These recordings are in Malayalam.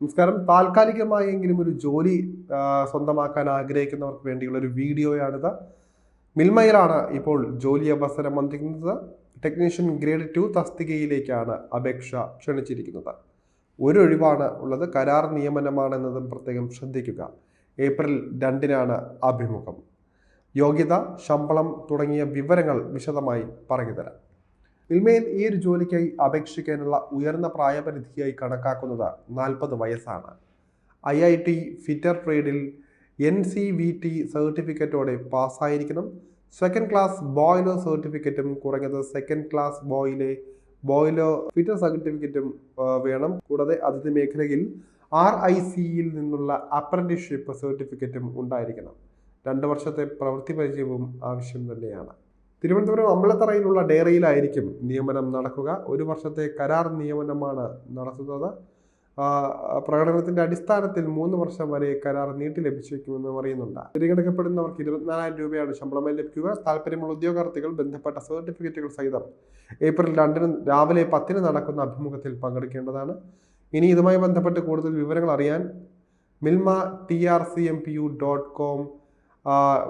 നമസ്കാരം. താൽക്കാലികമായെങ്കിലും ഒരു ജോലി സ്വന്തമാക്കാൻ ആഗ്രഹിക്കുന്നവർക്ക് വേണ്ടിയുള്ള ഒരു വീഡിയോയാണിത്. മിൽമയിലാണ് ഇപ്പോൾ ജോലി അവസരം വന്നിരിക്കുന്നത്. ടെക്നീഷ്യൻ ഗ്രേഡ് 2 തസ്തികയിലേക്കാണ് അപേക്ഷ ക്ഷണിച്ചിരിക്കുന്നത്. ഒരു ഒഴിവാണ് ഉള്ളത്. കരാർ നിയമനമാണെന്നതും പ്രത്യേകം ശ്രദ്ധിക്കുക. ഏപ്രിൽ 2-നാണ് അഭിമുഖം. യോഗ്യത, ശമ്പളം തുടങ്ങിയ വിവരങ്ങൾ വിശദമായി പറഞ്ഞുതരാം. മിൽമയിൽ ഈ ഒരു ജോലിക്കായി അപേക്ഷിക്കാനുള്ള ഉയർന്ന പ്രായപരിധിയായി കണക്കാക്കുന്നത് 40 വയസ്സാണ്. IIT ഫിറ്റർ ട്രേഡിൽ NCVT സർട്ടിഫിക്കറ്റോടെ പാസ്സായിരിക്കണം. സെക്കൻഡ് ക്ലാസ് ബോയിലർ സർട്ടിഫിക്കറ്റും കുറഞ്ഞത് സെക്കൻഡ് ക്ലാസ് ബോയിലർ ഫിറ്റർ സർട്ടിഫിക്കറ്റും വേണം. കൂടാതെ അതിഥി മേഖലയിൽ RICയിൽ നിന്നുള്ള അപ്രന്റീസ്ഷിപ്പ് സർട്ടിഫിക്കറ്റും ഉണ്ടായിരിക്കണം. 2 വർഷത്തെ പ്രവൃത്തി പരിചയവും ആവശ്യം തന്നെയാണ്. തിരുവനന്തപുരം അമ്പലത്തറയിലുള്ള ഡയറിയിലായിരിക്കും നിയമനം നടക്കുക. 1 വർഷത്തെ കരാർ നിയമനമാണ് നടത്തുന്നത്. പ്രകടനത്തിന്റെ അടിസ്ഥാനത്തിൽ 3 വർഷം വരെ കരാർ നീട്ടി ലഭിച്ചേക്കുമെന്ന് പറയുന്നുണ്ട്. തിരഞ്ഞെടുക്കപ്പെടുന്നവർക്ക് 24,000 രൂപയാണ് ശമ്പളമായി ലഭിക്കുക. താല്പര്യമുള്ള ഉദ്യോഗാർത്ഥികൾ ബന്ധപ്പെട്ട സർട്ടിഫിക്കറ്റുകൾ സഹിതം ഏപ്രിൽ 2-ന് രാവിലെ 10-ന് നടക്കുന്ന അഭിമുഖത്തിൽ പങ്കെടുക്കേണ്ടതാണ്. ഇനി ഇതുമായി ബന്ധപ്പെട്ട് കൂടുതൽ വിവരങ്ങൾ അറിയാൻ milma.trcmpu.com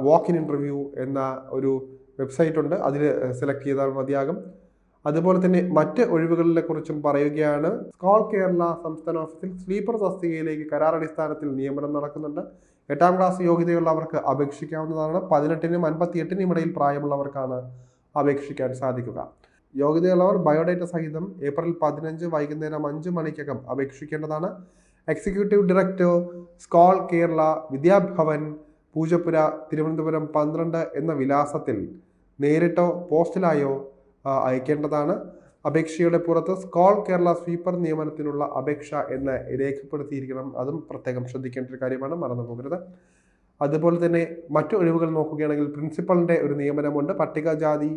വാക്ക് ഇൻ ഇൻ്റർവ്യൂ എന്ന ഒരു വെബ്സൈറ്റ് ഉണ്ട്. അതിൽ സെലക്ട് ചെയ്താൽ മതിയാകും. അതുപോലെ തന്നെ മറ്റ് ഒഴിവുകളെ കുറിച്ചും പറയുകയാണ്. സ്കോൾ കേരള സംസ്ഥാന ഓഫീസിൽ സ്ലീപ്പർ തസ്തികയിലേക്ക് കരാർ അടിസ്ഥാനത്തിൽ നിയമനം നടക്കുന്നുണ്ട്. 8-ാം ക്ലാസ് യോഗ്യതയുള്ളവർക്ക് അപേക്ഷിക്കാവുന്നതാണ്. 18-നും 58-നും ഇടയിൽ പ്രായമുള്ളവർക്കാണ് അപേക്ഷിക്കാൻ സാധിക്കുക. യോഗ്യതയുള്ളവർ ബയോഡേറ്റ സഹിതം ഏപ്രിൽ 15 വൈകുന്നേരം 5 മണിക്കകം അപേക്ഷിക്കേണ്ടതാണ്. എക്സിക്യൂട്ടീവ് ഡയറക്ടർ, സ്കോൾ കേരള, വിദ്യാഭവൻ, പൂജപ്പുര, തിരുവനന്തപുരം 12 എന്ന വിലാസത്തിൽ നേരിട്ടോ പോസ്റ്റലായോ അയക്കേണ്ടതാണ്. അപേക്ഷയുടെ പുറത്ത് സ്കോൾ കേരള സ്വീപ്പർ നിയമനത്തിനുള്ള അപേക്ഷ എന്ന് രേഖപ്പെടുത്തിയിരിക്കണം. അതും പ്രത്യേകം ശ്രദ്ധിക്കേണ്ട ഒരു കാര്യമാണ്, മറന്നു പോകരുത്. അതുപോലെ തന്നെ മറ്റു ഒഴിവുകൾ നോക്കുകയാണെങ്കിൽ പ്രിൻസിപ്പലിൻ്റെ ഒരു നിയമനമുണ്ട്. പട്ടികജാതി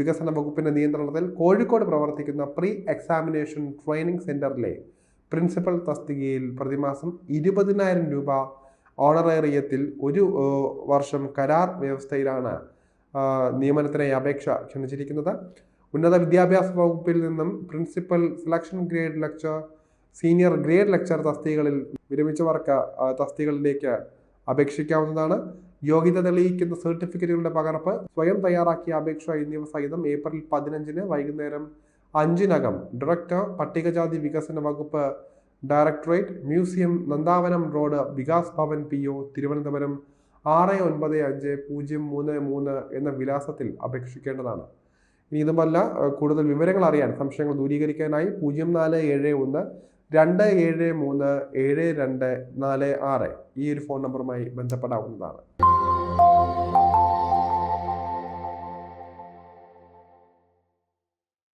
വികസന വകുപ്പിൻ്റെ നിയന്ത്രണത്തിൽ കോഴിക്കോട് പ്രവർത്തിക്കുന്ന പ്രീ എക്സാമിനേഷൻ ട്രെയിനിങ് സെൻറ്ററിലെ പ്രിൻസിപ്പൽ തസ്തികയിൽ പ്രതിമാസം 20,000 രൂപ ഓണറേറിയത്തിൽ 1 വർഷം കരാർ വ്യവസ്ഥയിലാണ് നിയമനത്തിനായി അപേക്ഷ ക്ഷണിച്ചിരിക്കുന്നത്. ഉന്നത വിദ്യാഭ്യാസ വകുപ്പിൽ നിന്നും principal, selection grade lecture, senior grade lecture തസ്തികകളിൽ വിരമിച്ചവർക്ക് തസ്തികകളിലേക്ക് അപേക്ഷിക്കാവുന്നതാണ്. യോഗ്യത തെളിയിക്കുന്ന സർട്ടിഫിക്കറ്റുകളുടെ പകർപ്പ്, സ്വയം തയ്യാറാക്കിയ അപേക്ഷ എന്നിവ സഹിതം ഏപ്രിൽ 15-ന് വൈകുന്നേരം 5-നകം ഡയറക്ടർ, പട്ടികജാതി വികസന വകുപ്പ്, directorate, museum, Nandavanam road, Vikas Bhavan PO, Thiruvananthapuram 695033 എന്ന വിലാസത്തിൽ അപേക്ഷിക്കേണ്ടതാണ്. ഇനി ഇതുമല്ല, കൂടുതൽ വിവരങ്ങൾ അറിയാൻ, സംശയങ്ങൾ ദൂരീകരിക്കാനായി 0471-273-7246 ഈ ഒരു ഫോൺ നമ്പറുമായി ബന്ധപ്പെടാവുന്നതാണ്.